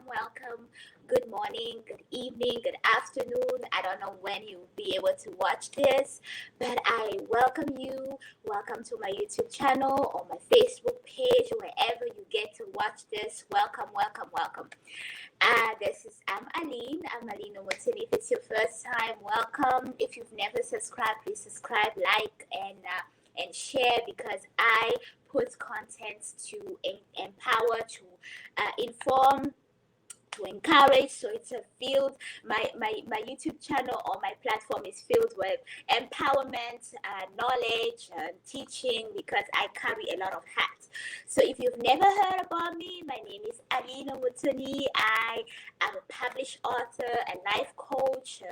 welcome. Good morning, good evening, good afternoon. I don't know when you'll be able to watch this, but I welcome you. Welcome to my YouTube channel or my Facebook page, wherever you get to watch this. Welcome, welcome, welcome. I'm Aline. I'm Aline Umutoni. If it's your first time, welcome. If you've never subscribed, please subscribe, like, and share, because I put content to empower, to inform, to encourage. So it's a field. My YouTube channel or my platform is filled with empowerment, knowledge, teaching, because I carry a lot of hats. So if you've never heard about me, my name is Aline Umutoni. I am a published author, a life coach,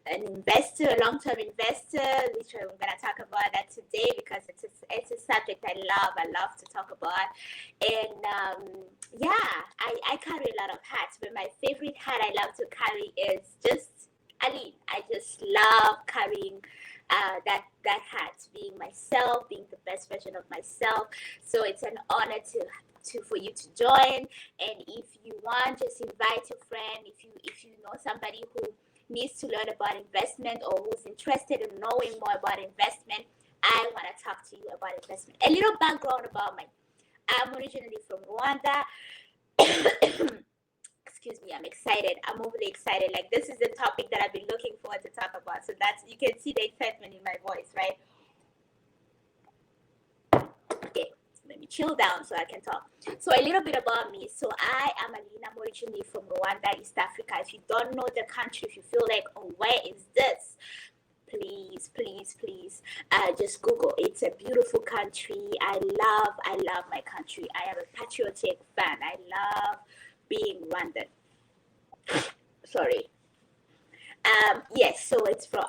an investor, a long-term investor, which I'm going to talk about that today because it's a subject I love to talk about. And I carry a lot of hats, but my favorite hat I love to carry is just Aline. I just love carrying that hat, being myself, being the best version of myself. So it's an honor for you to join. And if you want, just invite your friend. If you know somebody who needs to learn about investment or who's interested in knowing more about investment, I want to talk to you about investment. A little background about me. I'm originally from Rwanda. Excuse me, I'm excited. I'm overly excited. Like, this is the topic that I've been looking forward to talk about. So you can see the excitement in my voice, right? Okay, let me chill down so I can talk. So a little bit about me. So I am Aline. I'm originally from Rwanda, East Africa. If you don't know the country, if you feel like, oh, where is this? Please, just Google. It's a beautiful country. I love my country. I am a patriotic fan. I love being Rwandan. Sorry. Yes, so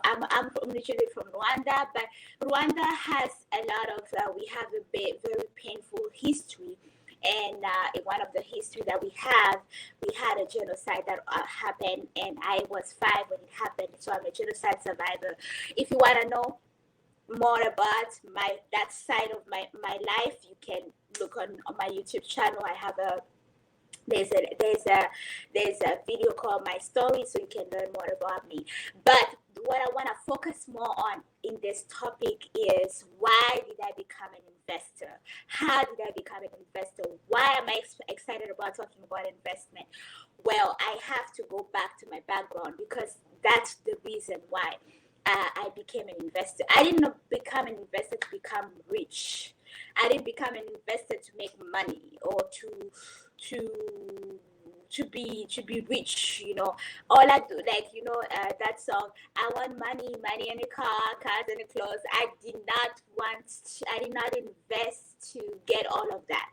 I'm originally from Rwanda, but Rwanda has a lot of, we have a very painful history. And in one of the history that we had a genocide that happened, and I was 5 when it happened, so I'm a genocide survivor. If you want to know more about that side of my life, you can look on my YouTube channel. I have there's a video called My Story, so you can learn more about me. But what I want to focus more on in this topic is, why did I become an investor? How did I become an investor? Why am I excited about talking about investment? Well, I have to go back to my background, because that's the reason why I became an investor. I didn't become an investor to become rich. I didn't become an investor to make money or to be rich, all I do, that song, I want money and a car, cars and a clothes. I did not invest to get all of that.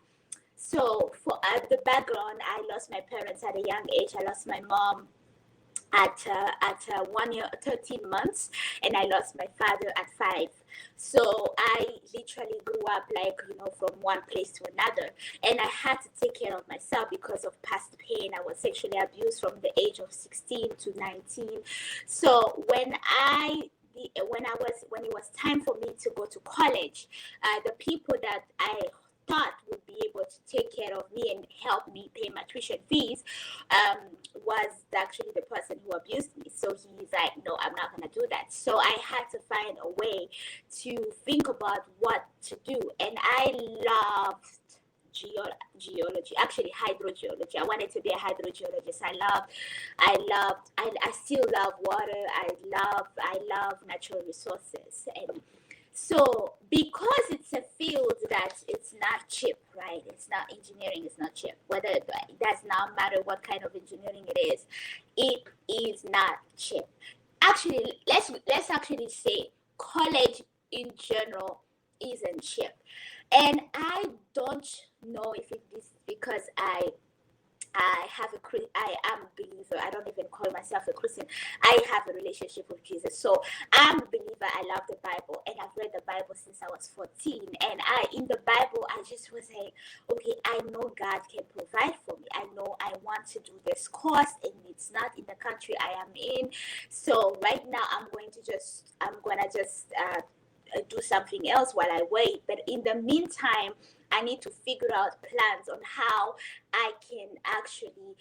So for the background, I lost my parents at a young age. I lost my mom at 1 year, 13 months, and I lost my father at 5. So I literally grew up from one place to another, and I had to take care of myself because of past pain. I was sexually abused from the age of 16 to 19. So when it was time for me to go to college, the people that I thought would be able to take care of me and help me pay my tuition fees was actually the person who abused me. So he's like, no, I'm not going to do that. So I had to find a way to think about what to do. And I loved geology, actually hydrogeology. I wanted to be a hydrogeologist. I still love water. I love natural resources. And so because it's a field that it's not cheap, right? It's not engineering, it's not cheap. Whether it does not matter what kind of engineering it is not cheap. Actually, let's actually say college in general isn't cheap. And I don't know if it is because I am a believer. I don't even call myself a Christian. I have a relationship with Jesus. So I'm a believer. I love the Bible, and I've read the Bible since I was 14. And in the Bible, I just was like, okay, I know God can provide for me. I know I want to do this course, and it's not in the country I am in. So right now, I'm gonna just do something else while I wait. But in the meantime, I need to figure out plans on how I can actually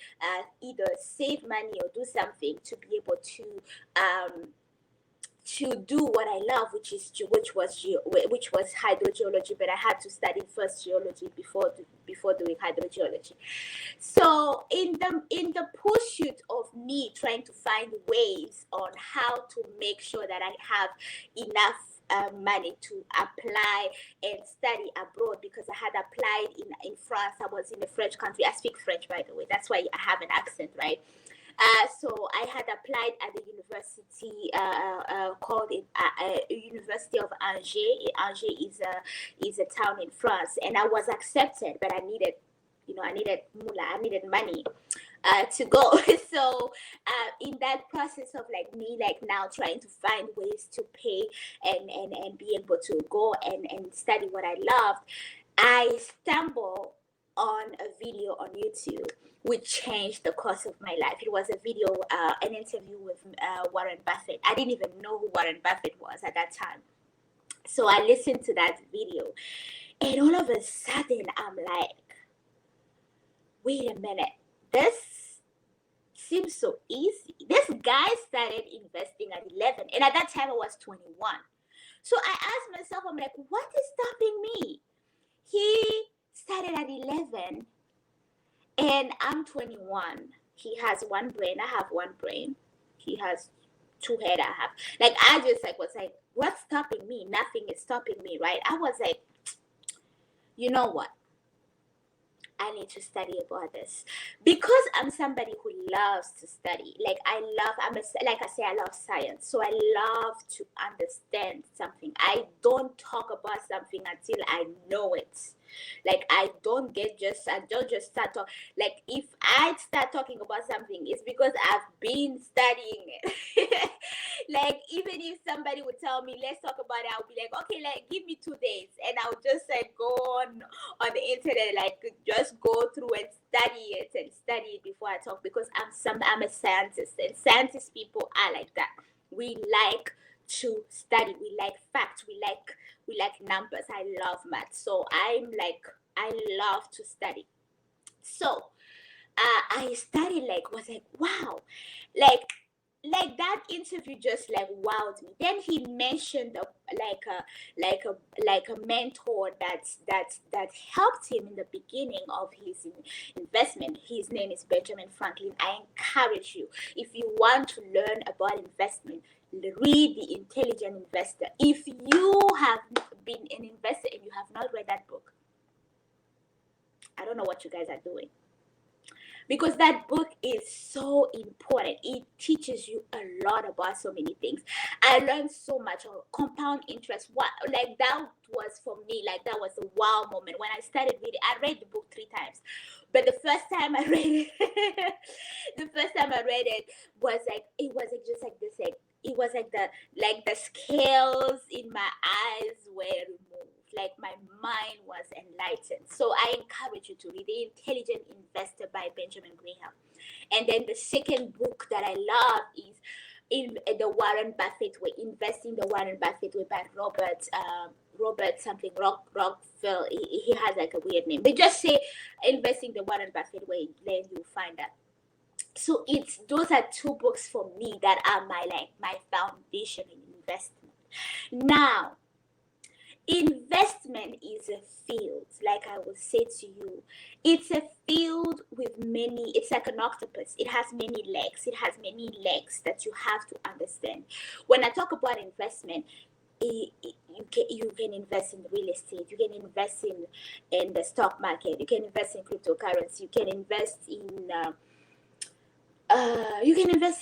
either save money or do something to be able to do what I love, which was hydrogeology. But I had to study first geology before doing hydrogeology. So in the pursuit of me trying to find ways on how to make sure that I have enough money to apply and study abroad, because I had applied in France. I was in a French country. I speak French, by the way. That's why I have an accent, right? So I had applied at the university called University of Angers. Angers is a town in France, and I was accepted, but I needed moolah, I needed money to go. So in that process of like me like now trying to find ways to pay and be able to go and study what I loved, I stumbled on a video on YouTube which changed the course of my life. It was a video, an interview with Warren Buffett. I didn't even know who Warren Buffett was at that time. So I listened to that video, and all of a sudden I'm like, wait a minute, this seems so easy. This guy started investing at 11, and at that time I was 21. So I asked myself, I'm like, what is stopping me? He started at 11, and I'm 21. He has one brain. I have one brain. He has two head. I have. Like, I just was like, what's stopping me? Nothing is stopping me, right? I was like, you know what? I need to study about this, because I'm somebody who loves to study. Like I love science. So I love to understand something. I don't talk about something until I know it. Like I don't just start talking. Like if I start talking about something, it's because I've been studying it. Like even if somebody would tell me, let's talk about it, I'll be like, okay, like give me 2 days, and I'll just like go on the internet, like just go through and study it before I talk, because I'm a scientist, and scientist people are like that. We like to study. We like facts. We like numbers. I love math. So I love to study. So I studied, was like, wow, like that interview just like wowed me. Then he mentioned a mentor that helped him in the beginning of his investment. His name is Benjamin Franklin. I encourage you, if you want to learn about investment, read The Intelligent Investor. If you have been an investor and you have not read that book, I don't know what you guys are doing. Because that book is so important. It teaches you a lot about so many things. I learned so much on compound interest. That was for me, that was a wow moment. When I started reading, I read the book 3 times. But the first time I read it, was like, it was just like this, it was like the scales in my eyes were removed. Like my mind was enlightened. So I encourage you to read The Intelligent Investor by Benjamin Graham. And then the second book that I love is in the Warren Buffett Way, Investing the Warren Buffett Way by Robert something Rockfell. He has like a weird name. They just say Investing the Warren Buffett Way, then you'll find that. So those are 2 books for me that are my foundation in investment. Now, investment is a field, like I will say to you. It's a field with it's like an octopus. It has many legs. It has many legs that you have to understand. When I talk about investment, you can invest in real estate. You can invest in the stock market. You can invest in cryptocurrency. You can invest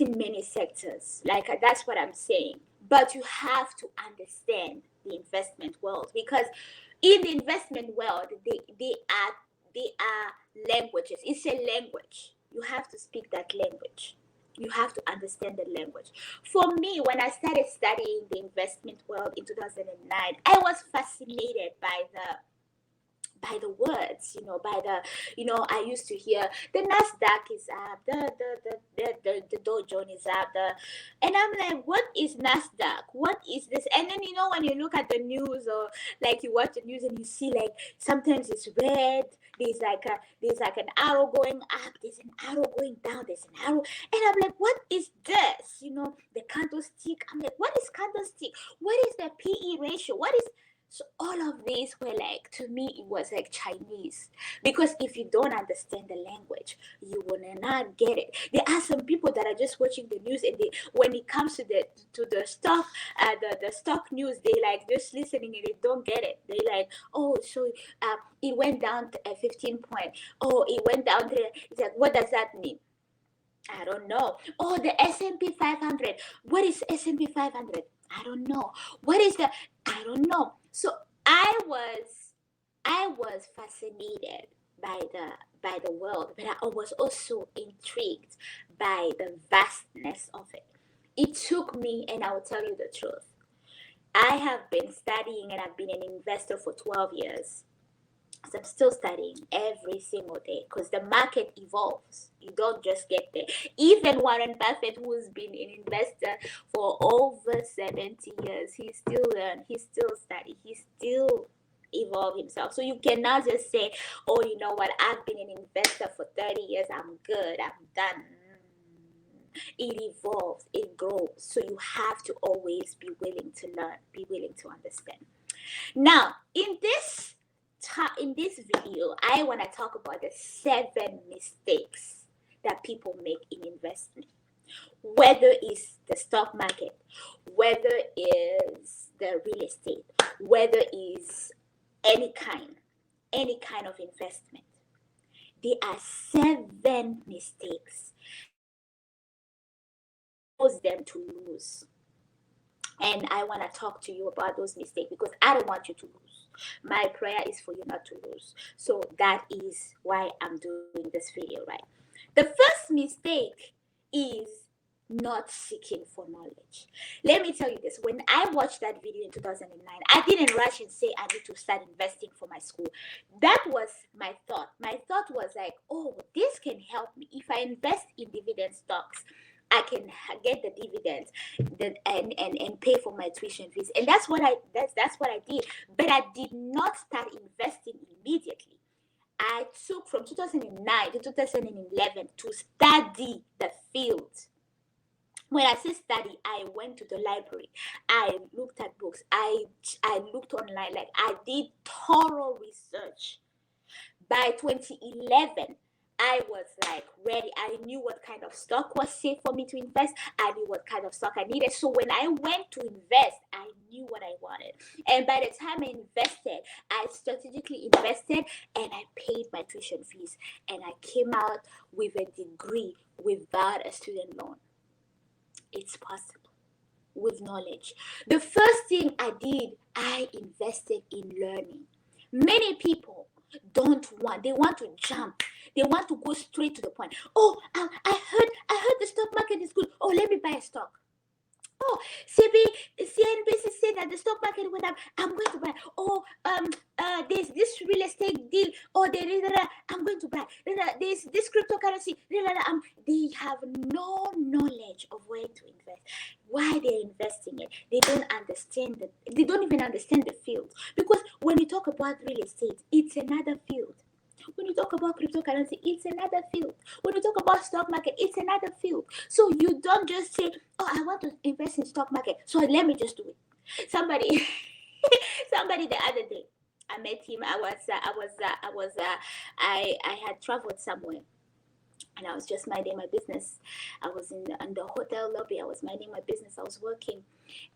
in many sectors. That's what I'm saying. But you have to understand the investment world, because in the investment world, they are languages. It's a language. You have to speak that language. You have to understand the language. For me, when I started studying the investment world in 2009, I was fascinated by by the words, by the, I used to hear the Nasdaq is up, the Dow Jones is up, and I'm like, what is Nasdaq? What is this? And then, when you look at the news, or like you watch the news and you see like sometimes it's red, there's like an arrow going up, there's an arrow going down, there's an arrow, and I'm like, what is this? The candlestick. I'm like, what is candlestick? What is the PE ratio? What is So all of these were like, to me, it was like Chinese. Because if you don't understand the language, you will not get it. There are some people that are just watching the news, and when it comes to the stock, the stock news, they like just listening and they don't get it. They like, oh, so it went down to 15 point. Oh, it went down to, it's like, what does that mean? I don't know. Oh, the S&P 500. What is S&P 500? I don't know. What is the? I don't know. So I was fascinated by the world, but I was also intrigued by the vastness of it. It took me, and I will tell you the truth, I have been studying, and I've been an investor for 12 years. So I'm still studying every single day, because the market evolves. You don't just get there. Even Warren Buffett, who's been an investor for over 70 years, he still learn, he still study, he still evolve himself. So you cannot just say, oh, you know what, I've been an investor for 30 years, I'm good, I'm done. It evolves, it grows. So you have to always be willing to learn, be willing to understand. Now, in this video, I want to talk about the 7 mistakes that people make in investment. Whether it's the stock market, whether it's the real estate, whether it's any kind of investment. There are 7 mistakes that cause them to lose. And I want to talk to you about those mistakes, because I don't want you to lose. My prayer is for you not to lose. So that is why I'm doing this video, right? The first mistake is not seeking for knowledge. Let me tell you this. When I watched that video in 2009, I didn't rush and say I need to start investing for my school. That was my thought. My thought was like, oh, this can help me. If I invest in dividend stocks, I can get the dividends and pay for my tuition fees. And that's what I did. But I did not start investing immediately. I took from 2009 to 2011 to study the field. When I say study, I went to the library. I looked at books. I looked online. Like, I did thorough research. By 2011, I was like ready. I knew what kind of stock was safe for me to invest. I knew what kind of stock I needed. So when I went to invest, I knew what I wanted. And by the time I invested, I strategically invested, and I paid my tuition fees. And I came out with a degree without a student loan. It's possible with knowledge. The first thing I did, I invested in learning. Many people they want to jump. They want to go straight to the point. Oh, I heard the stock market is good. Oh, let me buy a stock. Oh, CNBC said that the stock market went up. I'm going to buy. Oh, there's this real estate deal. Oh, I'm going to buy. There's this cryptocurrency. They have no knowledge of where to invest. Why they're investing it? They don't understand They don't even understand the field. Because when you talk about real estate, it's another field. When you talk about cryptocurrency, it's another field. When you talk about stock market, it's another field. So you don't just say, oh, I want to invest in stock market, so let me just do it. Somebody the other day, I met him. I had traveled somewhere, and I was just minding my business. I was in the hotel lobby. I was minding my business. I was working.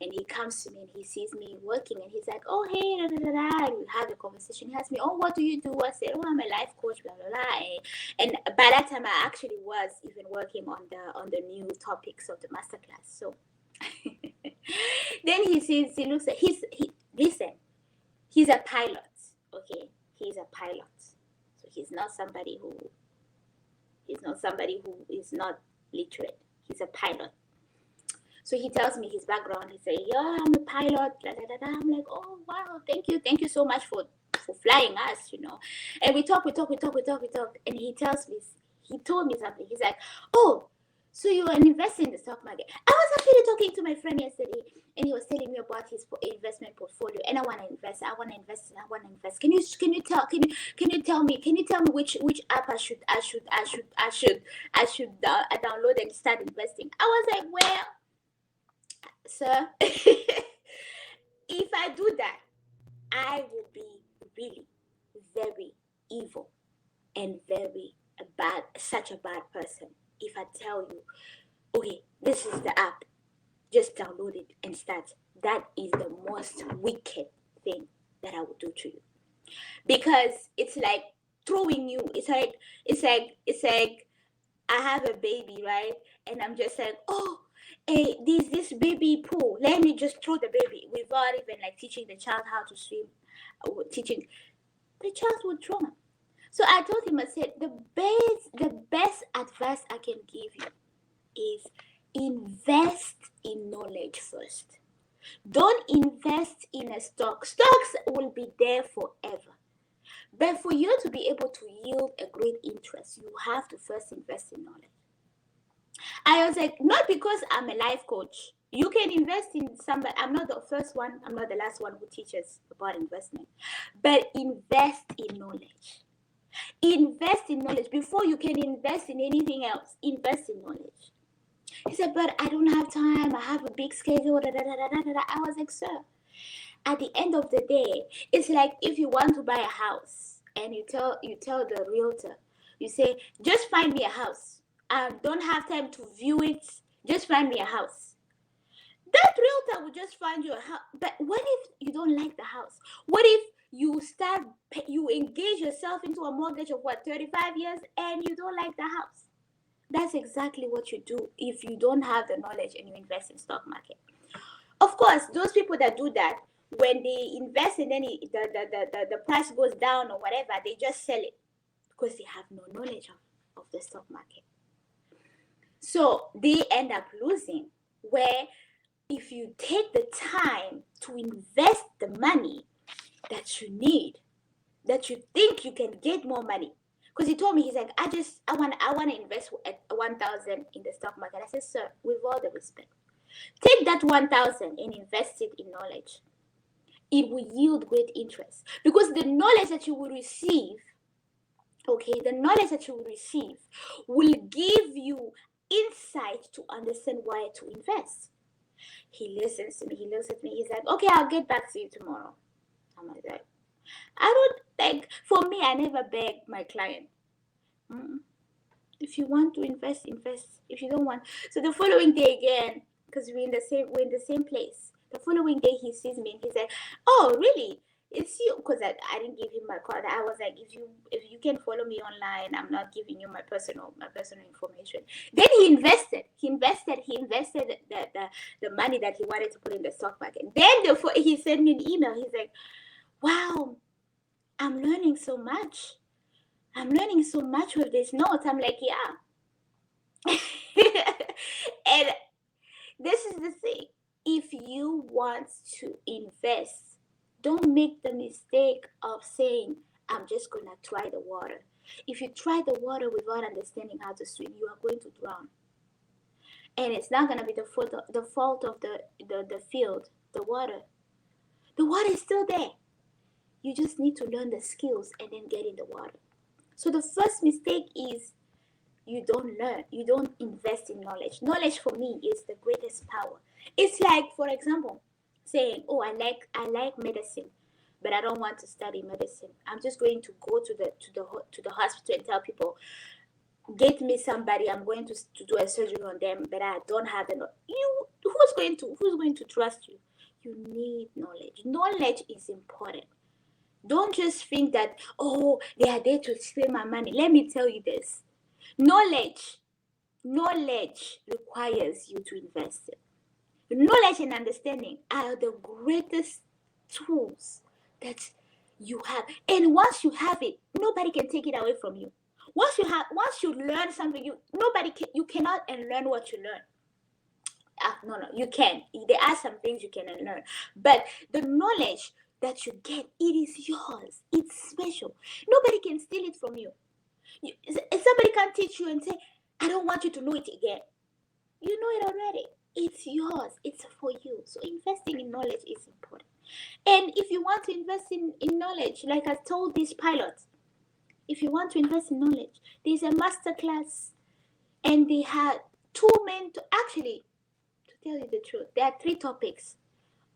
And he comes to me and he sees me working, and he's like, oh, hey, da, da, da, da. And we had a conversation. He asked me, oh, what do you do? I said, oh, I'm a life coach, blah, blah, blah. And by that time, I actually was even working on the new topics of the Masterclass. So then he's a pilot, okay? He's a pilot. So he's not somebody who is not literate. He's a pilot. So he tells me his background. He says, yeah, I'm a pilot. Da, da, da, da. I'm like, oh, wow, thank you so much for for flying us, And we talk. And he told me something. He's like, oh, so you are investing in the stock market. I was actually talking to my friend yesterday, and he was telling me about his investment portfolio. And I want to invest. Can you tell me which app I should download and start investing? I was like, well, sir, if I do that, I will be really very evil and such a bad person if I tell you, okay, this is the app, just download it and start. That is the most wicked thing that I would do to you, because it's like throwing you. It's like I have a baby, right? And I'm just like, oh, hey, there's this baby pool. Let me just throw the baby without even like teaching the child how to swim, or teaching the child would drown. So I told him, I said, the best advice I can give you is invest in knowledge first. Don't invest in a stock. Stocks will be there forever. But for you to be able to yield a great interest, you have to first invest in knowledge. I was like, not because I'm a life coach. You can invest in somebody. I'm not the first one. I'm not the last one who teaches about investment. But invest in knowledge. Invest in knowledge before you can invest in anything else. Invest in knowledge. He said, but I don't have time. I have a big schedule. I was like, sir, at the end of the day, it's like if you want to buy a house and you tell the realtor, you say, just find me a house. I don't have time to view it. Just find me a house. That realtor will just find you a house. But what if you don't like the house? What if you engage yourself into a mortgage of 35 years and you don't like the house? That's exactly what you do if you don't have the knowledge and you invest in stock market. Of course, those people that do that, when they invest in the price goes down or whatever, they just sell it because they have no knowledge of the stock market. So they end up losing, where if you take the time to invest the money that you need, that you think you can get more money. Because he told me, he's like, I want to invest at 1,000 in the stock market. I said, sir, with all the respect, take that 1,000 and invest it in knowledge. It will yield great interest, because the knowledge that you will receive, will give you insight to understand where to invest. He listens to me. He looks at me. He's like, okay, I'll get back to you tomorrow. I'm like, for me, I never beg my client. If you want to invest. If you don't want, so the following day again, because we're in the same place. The following day he sees me and he's like, oh, really? It's you? Because I didn't give him my card. I was like, if you can follow me online, I'm not giving you my personal information. Then he invested the money that he wanted to put in the stock market. Then he sent me an email. He's like, wow, I'm learning so much with this note. I'm like, yeah. And this is the thing. If you want to invest, don't make the mistake of saying, I'm just going to try the water. If you try the water without understanding how to swim, you are going to drown. And it's not going to be the fault of the field, the water. The water is still there. You just need to learn the skills and then get in the water. So the first mistake is you don't learn. You don't invest in knowledge. Knowledge for me is the greatest power. It's like, for example, saying, oh, I like medicine, but I don't want to study medicine. I'm just going to go to the hospital and tell people, get me somebody. I'm going to do a surgery on them, but I don't have the knowledge. Who's going to trust you? You need knowledge. Knowledge is important. Don't just think that, oh, they are there to steal my money. Let me tell you this. Knowledge requires you to invest it. Knowledge and understanding are the greatest tools that you have. And once you have it, nobody can take it away from you. Once you learn something, you cannot unlearn what you learn. No, you can. There are some things you can unlearn. But the knowledge, that you get, it is yours. It's special. Nobody can steal it from you. Somebody can teach you and say, I don't want you to know it again. You know it already. It's yours. It's for you. So investing in knowledge is important. And if you want to invest in knowledge, like I told these pilots, if you want to invest in knowledge, there's a masterclass, and they had two men to actually, to tell you the truth, there are 3 topics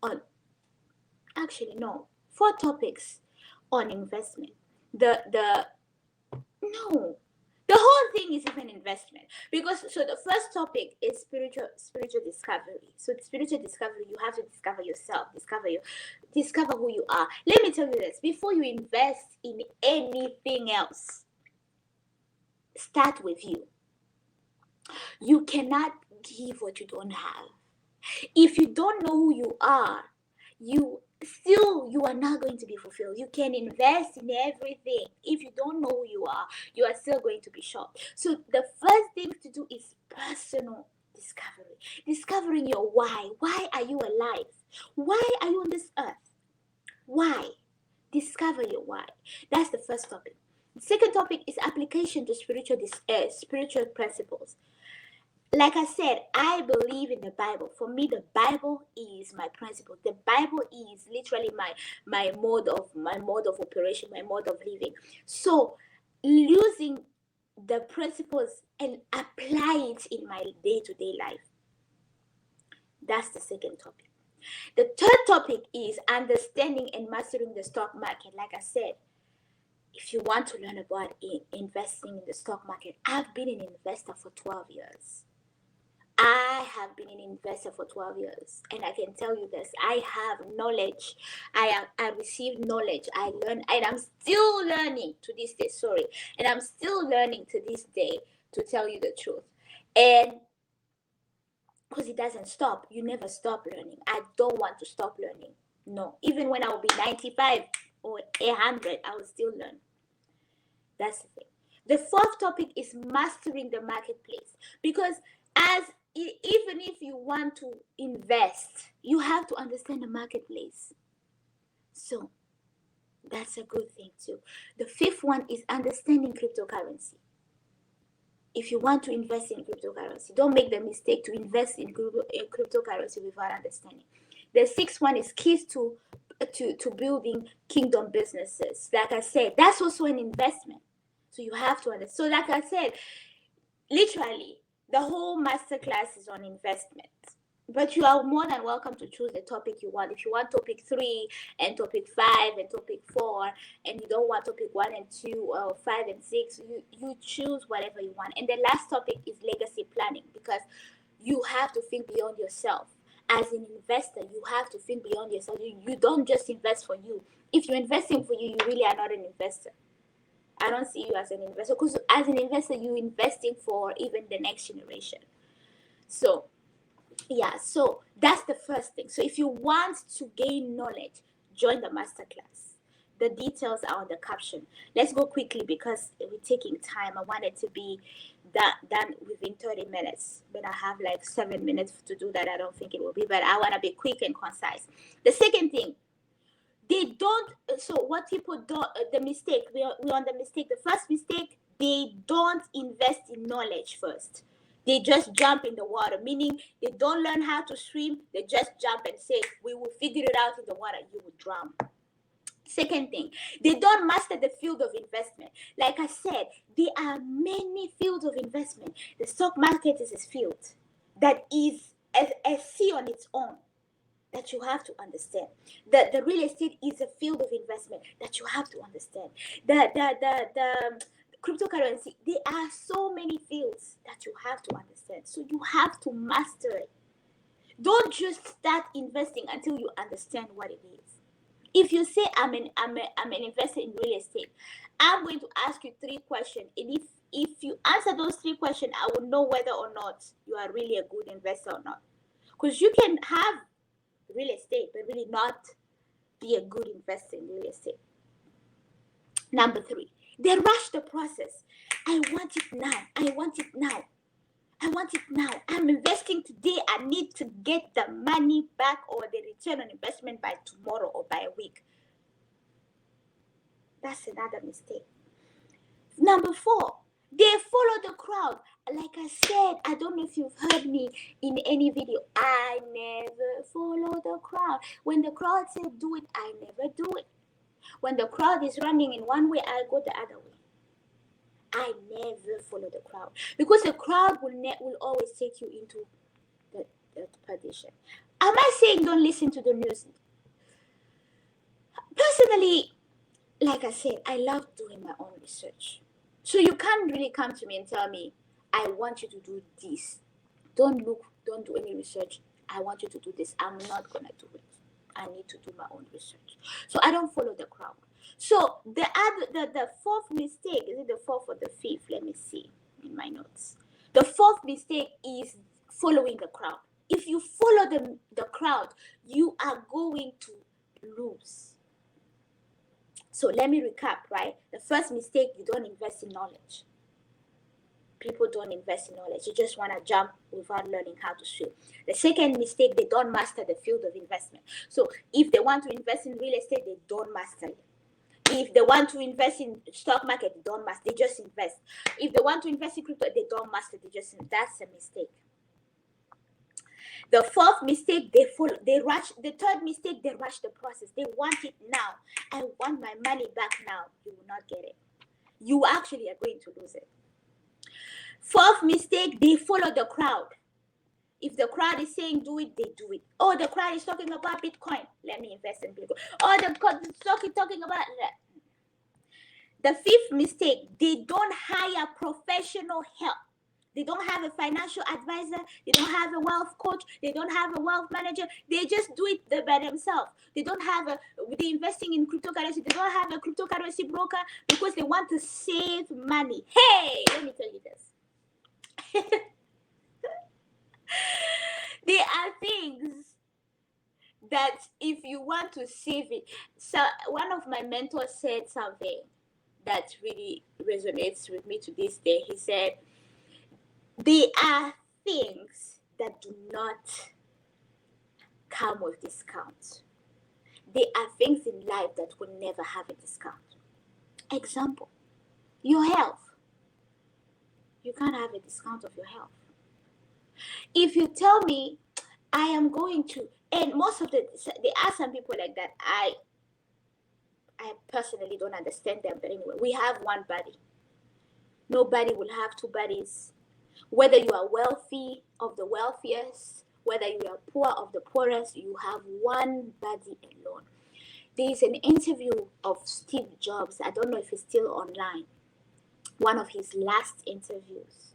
on, actually no, 4 topics on investment. No, the whole thing is even investment, because so the first topic is spiritual discovery. So spiritual discovery, you have to discover yourself, discover who you are. Let me tell you this, before you invest in anything else, start with you. You cannot give what you don't have. If you don't know who you are, you are not going to be fulfilled. You can invest in everything. If you don't know who you are still going to be shocked. So the first thing to do is personal discovery. Discovering your why. Why are you alive? Why are you on this earth? Why? Discover your why. That's the first topic. The second topic is application to spiritual principles. Like I said, I believe in the Bible. For me, the Bible is my principle. The Bible is literally my mode of operation, my mode of living. So using the principles and apply it in my day-to-day life. That's the second topic. The third topic is understanding and mastering the stock market. Like I said, if you want to learn about investing in the stock market, I've been an investor for 12 years. I have been an investor for 12 years, and I can tell you this, I have knowledge. I received knowledge. I learned, and I'm still learning to this day, and I'm still learning to this day, to tell you the truth. And because it doesn't stop. You never stop learning. I don't want to stop learning. No. Even when I will be 95 or 100, I will still learn. That's the thing. The fourth topic is mastering the marketplace. Because even if you want to invest, you have to understand the marketplace. So that's a good thing too. The fifth one is understanding cryptocurrency. If you want to invest in cryptocurrency, don't make the mistake to invest in cryptocurrency without understanding. The sixth one is keys to building kingdom businesses. Like I said, that's also an investment. So you have to understand. So like I said, literally, the whole masterclass is on investment. But you are more than welcome to choose the topic you want. If you want topic 3 and topic 5 and topic 4, and you don't want topic 1 and 2 or 5 and 6, you choose whatever you want. And the last topic is legacy planning, because you have to think beyond yourself. As an investor, you have to think beyond yourself. You don't just invest for you. If you're investing for you, you really are not an investor. I don't see you as an investor, because as an investor, you're investing for even the next generation. So yeah, so that's the first thing. So if you want to gain knowledge, join the masterclass. The details are on the caption. Let's go quickly because we're taking time. I want it to be done within 30 minutes. But I have like 7 minutes to do that. I don't think it will be, but I want to be quick and concise. The second thing, they don't, so what people don't, the mistake, we're on the mistake. The first mistake, they don't invest in knowledge first. They just jump in the water, meaning they don't learn how to swim. They just jump and say, we will figure it out in the water, you will drown. Second thing, they don't master the field of investment. Like I said, there are many fields of investment. The stock market is a field that is a sea on its own that you have to understand. The real estate is a field of investment that you have to understand. The cryptocurrency, there are so many fields that you have to understand. So you have to master it. Don't just start investing until you understand what it is. If you say I'm an investor in real estate, I'm going to ask you 3 questions, and if you answer those 3 questions, I will know whether or not you are really a good investor or not. Because you can have real estate but really not be a good investor in real estate. Number 3, they rush the process. I want it now. I want it now. I want it now. I'm investing today. I need to get the money back or the return on investment by tomorrow or by a week. That's another mistake. Number 4, they follow the crowd. Like I said, I don't know if you've heard me in any video. I never follow the crowd. When the crowd says do it, I never do it. When the crowd is running in one way, I go the other way. I never follow the crowd, because the crowd will always take you into the perdition. Am I saying don't listen to the news? Personally, like I said, I love doing my own research. So you can't really come to me and tell me, I want you to do this. Don't do any research. I want you to do this. I'm not going to do it. I need to do my own research. So I don't follow the crowd. So the fourth mistake, is it the fourth or the fifth? Let me see in my notes. The fourth mistake is following the crowd. If you follow the crowd, you are going to lose. So let me recap, right? The first mistake, you don't invest in knowledge. People don't invest in knowledge. You just want to jump without learning how to swim. The second mistake, they don't master the field of investment. So if they want to invest in real estate, they don't master it. If they want to invest in stock market, they don't master. They just invest. If they want to invest in crypto, they don't master. They just invest. That's a mistake. The fourth mistake, they rush. The third mistake, they rush the process. They want it now. I want my money back now. You will not get it. You actually are going to lose it. Fourth mistake, they follow the crowd. If the crowd is saying do it, they do it. Oh, the crowd is talking about Bitcoin. Let me invest in Bitcoin. Oh, the crowd is talking about that. The fifth mistake, they don't hire professional help. They don't have a financial advisor. They don't have a wealth coach. They don't have a wealth manager. They just do it by themselves. They don't have they're investing in cryptocurrency. They don't have a cryptocurrency broker because they want to save money. Hey, let me tell you this. There are things that if you want to save it. So one of my mentors said something that really resonates with me to this day. He said, there are things that do not come with discounts. There are things in life that will never have a discount. Example, your health. You can't have a discount of your health. If you tell me, I am going to, and most of there are some people like that. I personally don't understand them, but anyway, we have one body. Nobody will have two bodies. Whether you are wealthy, of the wealthiest, whether you are poor, of the poorest, you have one body alone. There is an interview of Steve Jobs. I don't know if it's still online. One of his last interviews,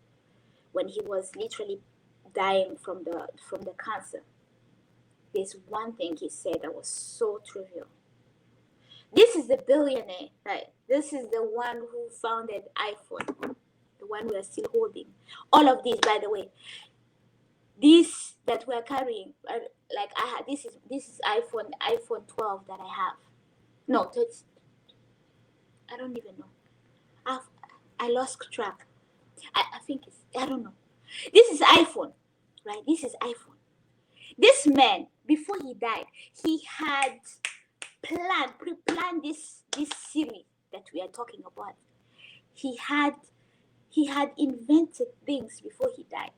when he was literally dying from the cancer. There's one thing he said that was so trivial. This is the billionaire, right? This is the one who founded iPhone, the one we are still holding. All of these, by the way, these that we're carrying, like I have, this is iPhone 12 that I have. No, I don't even know. I lost track. I think I don't know. This is iPhone, right? This is iPhone. This man, before he died, he had pre-planned this series that we are talking about. He had invented things before he died.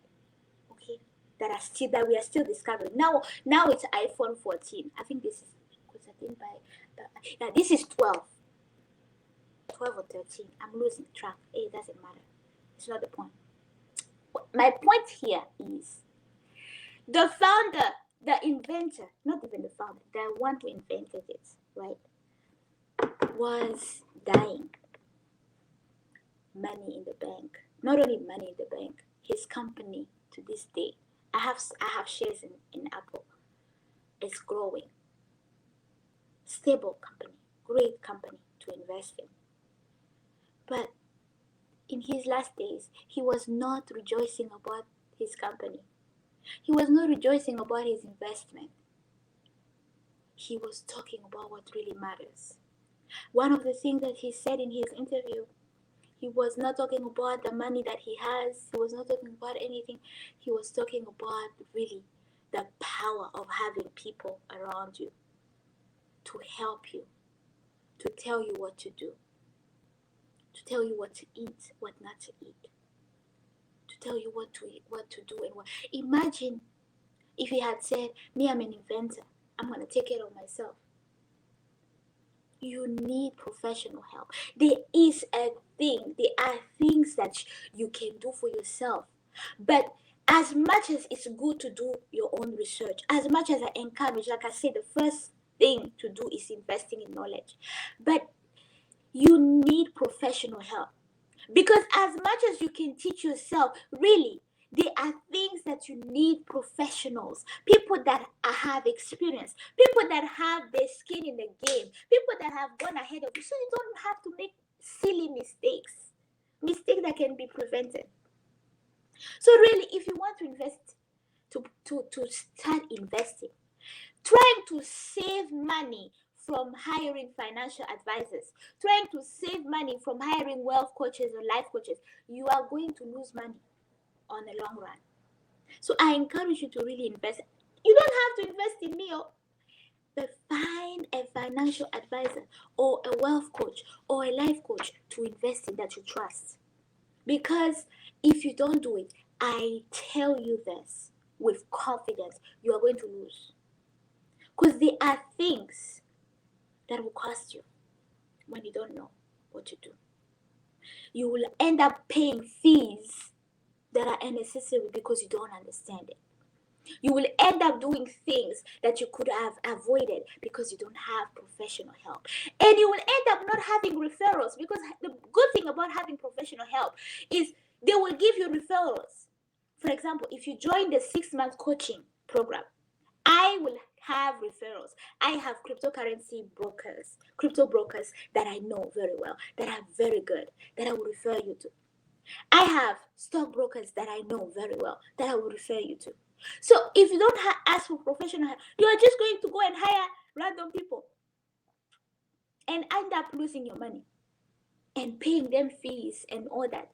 Okay, that we are still discovering. Now it's iPhone 14. I think this is because I didn't buy. This is 12 or 13. I'm losing track. It doesn't matter. It's not the point. My point here is the founder, the inventor, not even the founder, the one who invented it, right, was dying. Money in the bank. Not only money in the bank, his company to this day. I have shares in Apple. It's growing. Stable company, great company to invest in. But in his last days, he was not rejoicing about his company. He was not rejoicing about his investment. He was talking about what really matters. One of the things that he said in his interview, he was not talking about the money that he has. He was not talking about anything. He was talking about really the power of having people around you to help you. to tell you what to do, to tell you what to eat, what not to eat, to tell you what to eat, what to do, and what. Imagine if he had said, me, I'm an inventor. I'm going to take care of myself. You need professional help. There is a thing. There are things that you can do for yourself. But as much as it's good to do your own research, as much as I encourage, like I said, the first thing to do is investing in knowledge. But you need professional help. Because as much as you can teach yourself, really, there are things that you need professionals, people that have experience, people that have their skin in the game, people that have gone ahead of you, so you don't have to make silly mistakes that can be prevented. So really, if you want to invest, to start investing, trying to save money from hiring financial advisors, trying to save money from hiring wealth coaches or life coaches, you are going to lose money on the long run. So I encourage you to really invest. You don't have to invest in me, but find a financial advisor or a wealth coach or a life coach to invest in that you trust. Because if you don't do it, I tell you this with confidence, you are going to lose. Because there are things that will cost you when you don't know what to do. You will end up paying fees that are unnecessary because you don't understand it. You will end up doing things that you could have avoided because you don't have professional help. And you will end up not having referrals, because the good thing about having professional help is they will give you referrals. For example, if you join the 6-month coaching program, I will have referrals. I have crypto brokers that I know very well, that are very good, that I will refer you to. I have stockbrokers that I know very well, that I will refer you to. So if you don't ask for professional help, you are just going to go and hire random people and end up losing your money and paying them fees and all that,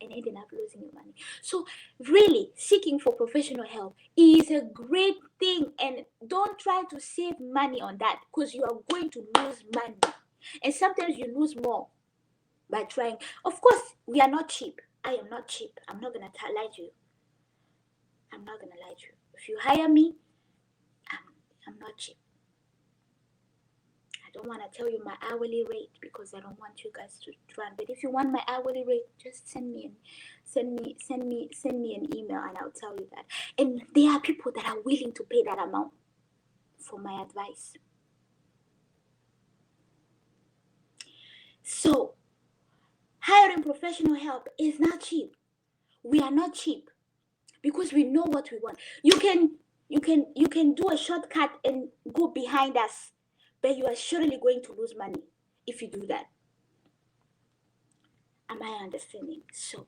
and ending up losing your money. So really, seeking for professional help is a great thing, and don't try to save money on that, because you are going to lose money, and sometimes you lose more by trying. Of course, we are not cheap. I am not cheap. I'm not gonna lie to you. I'm not gonna lie to you. If you hire me, I'm not cheap. I don't want to tell you my hourly rate because I don't want you guys to run. But if you want my hourly rate, just send me an email and I'll tell you that. And there are people that are willing to pay that amount for my advice. So hiring professional help is not cheap. We are not cheap because we know what we want. You can do a shortcut and go behind us, but you are surely going to lose money if you do that. Am I understanding? So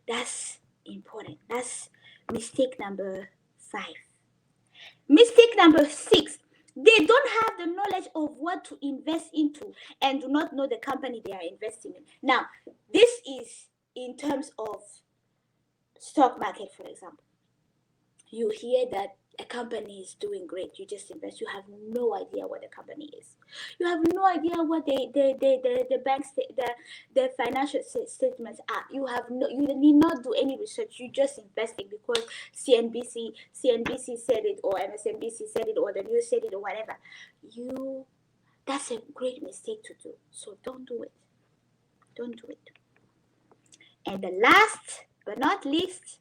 that's important. That's mistake number 5. Mistake number 6. They don't have the knowledge of what to invest into and do not know the company they are investing in. Now, this is in terms of stock market, for example. You hear that a company is doing great, you just invest. You have no idea what the company is. You have no idea what the banks, the financial statements are. You need not do any research. You just investing because CNBC said it, or MSNBC said it, or the news said it, or whatever. That's a great mistake to do. So don't do it. Don't do it. And the last but not least,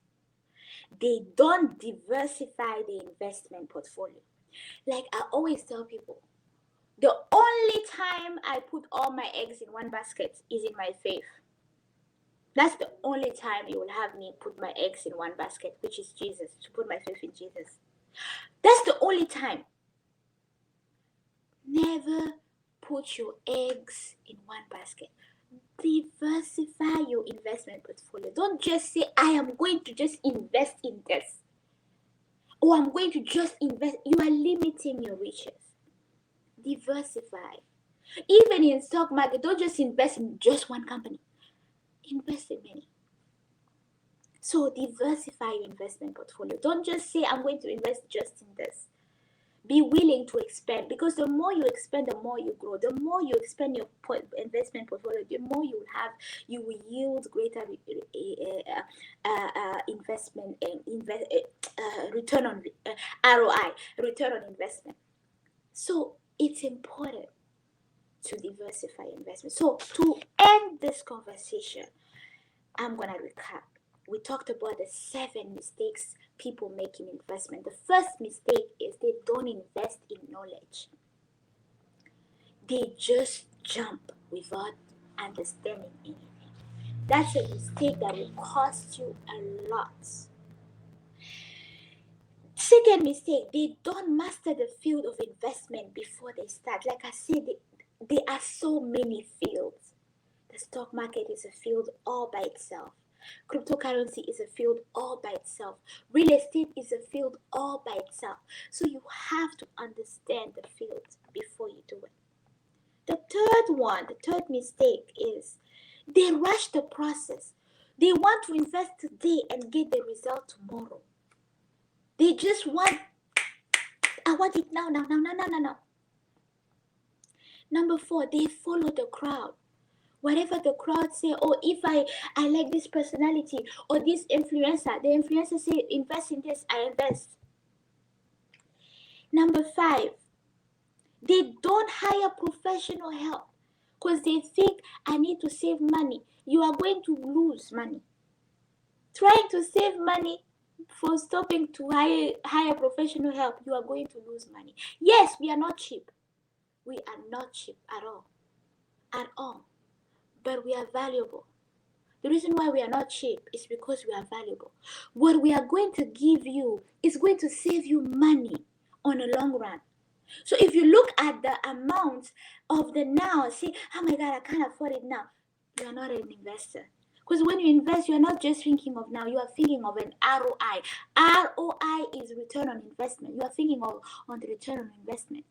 they don't diversify the investment portfolio. Like I always tell people, the only time I put all my eggs in one basket is in my faith. That's the only time you will have me put my eggs in one basket, which is Jesus, to put my faith in Jesus. That's the only time. Never put your eggs in one basket. Diversify your investment portfolio. Don't just say, I am going to just invest in this, or I'm going to just invest. You are limiting your riches. Diversify. Even in stock market, don't just invest in just one company. Invest in many. So diversify your investment portfolio. Don't just say, I'm going to invest just in this, Be willing to expand, because the more you expand, the more you grow. The more you expand your investment portfolio, the more you will yield greater investment and return on ROI, return on investment. So it's important to diversify investment. So to end this conversation, I'm gonna recap. We talked about the 7 mistakes people make in investment. The first mistake is they don't invest in knowledge. They just jump without understanding anything. That's a mistake that will cost you a lot. Second mistake, they don't master the field of investment before they start. Like I said, there are so many fields. The stock market is a field all by itself. Cryptocurrency is a field all by itself. Real estate is a field all by itself. So you have to understand the field before you do it. The third mistake is they rush the process. They want to invest today and get the result tomorrow. They just want, I want it now. Number 4, they follow the crowd. Whatever the crowd say, or if I like this personality or this influencer, the influencer say invest in this, I invest. Number 5, they don't hire professional help because they think I need to save money. You are going to lose money. Trying to save money for stopping to hire professional help, you are going to lose money. Yes, we are not cheap. We are not cheap at all. At all. But we are valuable. The reason why we are not cheap is because we are valuable. What we are going to give you is going to save you money on a long run. So if you look at the amount of the now, say, oh my God, I can't afford it now. You are not an investor. Because when you invest, you are not just thinking of now, you are thinking of an ROI. ROI is return on investment. You are thinking on the return on investment.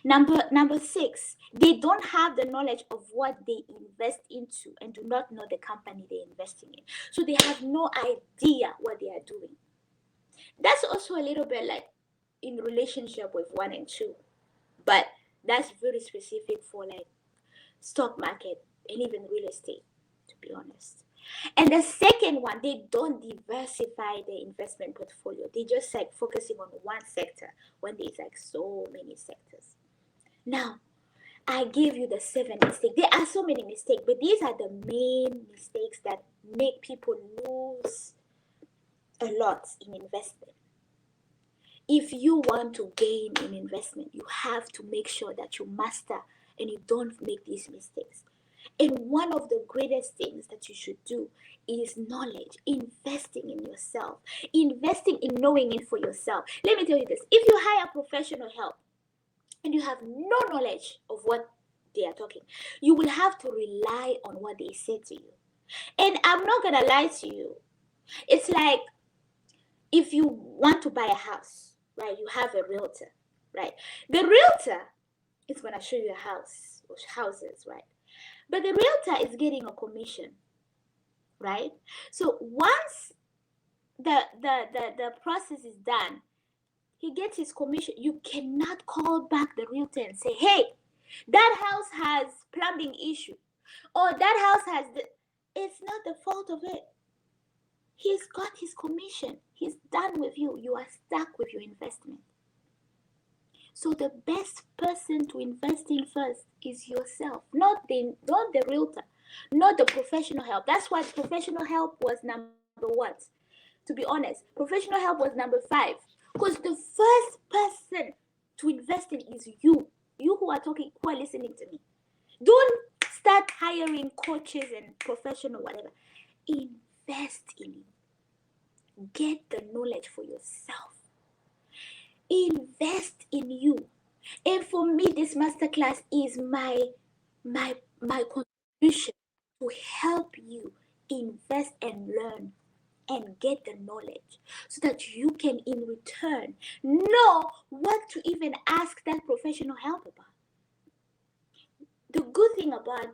Number 6, they don't have the knowledge of what they invest into and do not know the company they're investing in. So they have no idea what they are doing. That's also a little bit like in relationship with 1 and 2, but that's very specific for like stock market and even real estate, to be honest. And the second one, they don't diversify their investment portfolio. They just like focusing on one sector when there's like so many sectors. Now, I gave you the 7 mistakes. There are so many mistakes, but these are the main mistakes that make people lose a lot in investment. If you want to gain in investment, you have to make sure that you master and you don't make these mistakes. And one of the greatest things that you should do is knowledge, investing in yourself, investing in knowing it for yourself. Let me tell you this. If you hire professional help, and you have no knowledge of what they are talking, you will have to rely on what they say to you. And I'm not gonna lie to you. It's like if you want to buy a house, right? You have a realtor, right? The realtor is gonna show you a house or houses, right? But the realtor is getting a commission, right? So once the process is done, he gets his commission. You cannot call back the realtor and say, hey, that house has plumbing issue, or that house has it's not the fault of it. He's got his commission. He's done with you. You are stuck with your investment. So the best person to invest in first is yourself, not the realtor, not the professional help. That's why professional help was number what? To be honest, professional help was number 5. Because the first person to invest in is you. You who are talking, who are listening to me. Don't start hiring coaches and professional whatever. Invest in you. Get the knowledge for yourself. Invest in you. And for me, this masterclass is my contribution to help you invest and learn and get the knowledge so that you can in return know what to even ask that professional help about. The good thing about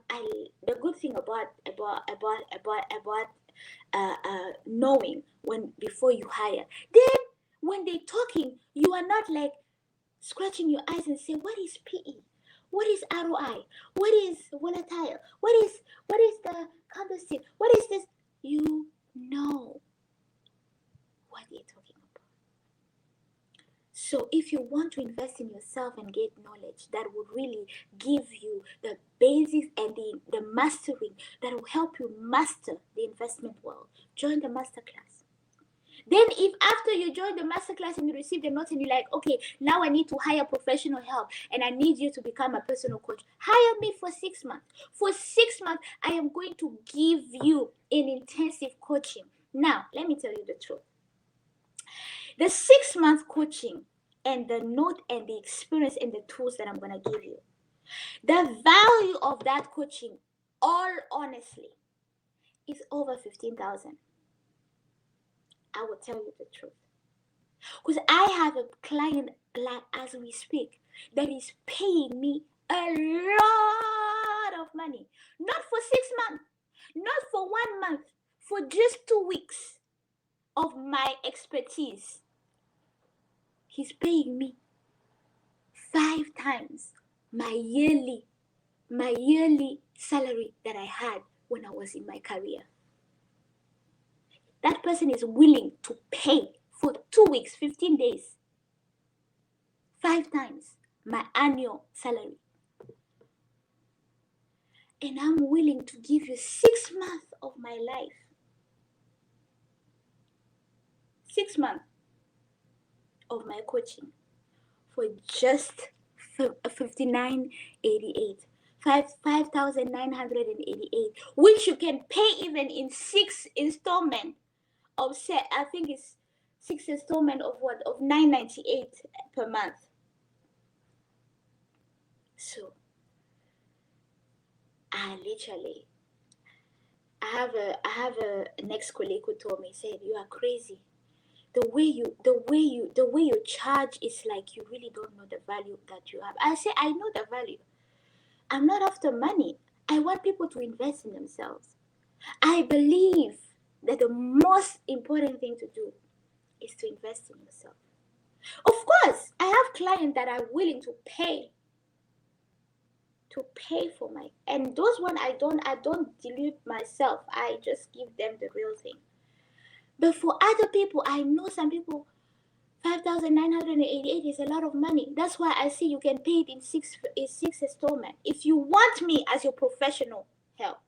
knowing when before you hire, then when they're talking, You are not like scratching your eyes and say, what is PE? What is ROI? What is volatile? What is the candlestick? What is this? You know what they're talking about. So if you want to invest in yourself and get knowledge that will really give you the basics and the mastering that will help you master the investment world, join the masterclass. Then if after you join the masterclass and you receive the notes and you're like, okay, now I need to hire professional help and I need you to become a personal coach, hire me for 6 months. For 6 months, I am going to give you an intensive coaching. Now, let me tell you the truth. The 6-month coaching and the note and the experience and the tools that I'm going to give you, the value of that coaching, all honestly, is over 15,000. I will tell you the truth. Because I have a client, like as we speak, that is paying me a lot of money. Not for 6 months, not for 1 month, for just 2 weeks of my expertise. He's paying me 5 times my yearly salary that I had when I was in my career. That person is willing to pay for 2 weeks, 15 days, 5 times my annual salary. And I'm willing to give you 6 months of my life. 6 months of my coaching for just $59.88. 5,988, which you can pay even in 6 installments of I think it's 6 installment of what? Of $9.98 per month. So I have an ex-colleague who told me, said, you are crazy. The way you charge is like you really don't know the value that you have. I say, I know the value. I'm not after money. I want people to invest in themselves. I believe that the most important thing to do is to invest in yourself. Of course, I have clients that are willing to pay for my, and those one I don't dilute myself. I just give them the real thing. But for other people, I know some people, 5,988 is a lot of money. That's why I say you can pay it in six installments if you want me as your professional help.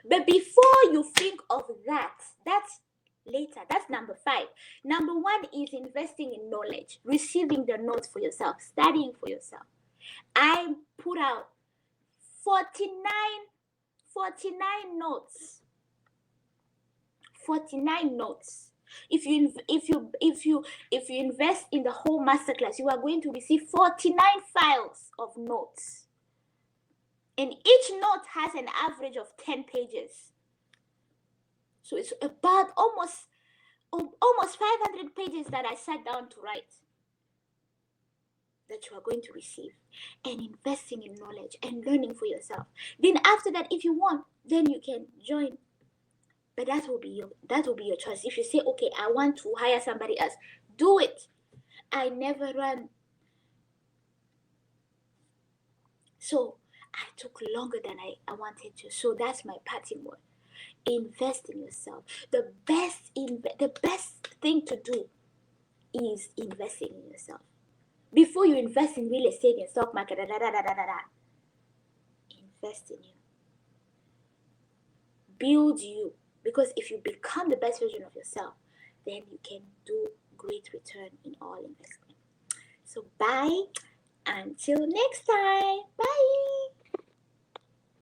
But before you think of that, that's later. That's number 5. Number 1 is investing in knowledge, receiving the notes for yourself, studying for yourself. I put out 49 notes. 49 notes. If you invest in the whole masterclass, you are going to receive 49 files of notes. And each note has an average of 10 pages. So it's about almost 500 pages that I sat down to write, that you are going to receive, and investing in knowledge and learning for yourself. Then after that, if you want, then you can join. But that will be your choice. If you say, okay, I want to hire somebody else, do it. I never run. So I took longer than I wanted to. So that's my parting word. Invest in yourself. The best thing to do is investing in yourself. Before you invest in real estate and stock market, invest in you. Build you. Because if you become the best version of yourself, then you can do great return in all investment. So bye. Until next time. Bye.